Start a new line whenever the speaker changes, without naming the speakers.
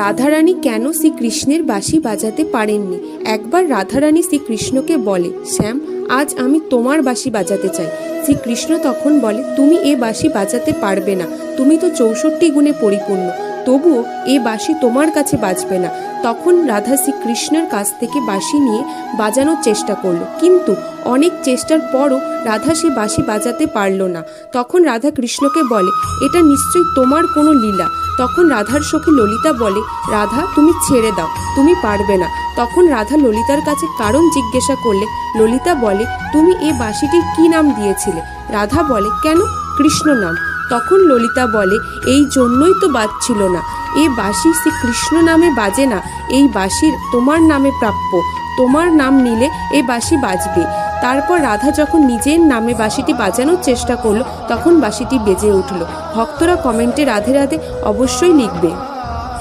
রাধারানী কেন শ্রীকৃষ্ণের বাঁশি বাজাতে পারেননি। একবার রাধারানী শ্রীকৃষ্ণকে বলে, শ্যাম, আজ আমি তোমার বাঁশি বাজাতে চাই। শ্রীকৃষ্ণ তখন বলে, তুমি এ বাঁশি বাজাতে পারবে না, তুমি তো 64 গুণে পরিপূর্ণ, তবুও এ বাঁশি তোমার কাছে বাজবে না। তখন রাধা শ্রীকৃষ্ণের কাছ থেকে বাঁশি নিয়ে বাজানোর চেষ্টা করলো, কিন্তু অনেক চেষ্টার পরও রাধা সে বাঁশি বাজাতে পারল না। তখন রাধা কৃষ্ণকে বলে, এটা নিশ্চয়ই তোমার কোনো লীলা। তখন রাধার সখী ললিতা বলে, রাধা তুমি ছেড়ে দাও, তুমি পারবে না। তখন রাধা ললিতার কাছে কারণ জিজ্ঞাসা করলে ললিতা বলে, তুমি এ বাঁশিটির কি নাম দিয়েছিলে? রাধা বলে, কেন? কৃষ্ণ নাম। তখন ললিতা বলে, এই জন্যই তো বাজছিল না, এ বাঁশি শ্রীকৃষ্ণ নামে বাজে না, এই বাঁশির তোমার নামে প্রাপ্য, তোমার নাম নিলে এই বাঁশি বাজবে। তারপর রাধা যখন নিজের নামে বাঁশিটি বাজানোর চেষ্টা করলো তখন বাঁশিটি বেজে উঠল। ভক্তরা কমেন্টে রাধে রাধে অবশ্যই লিখবে।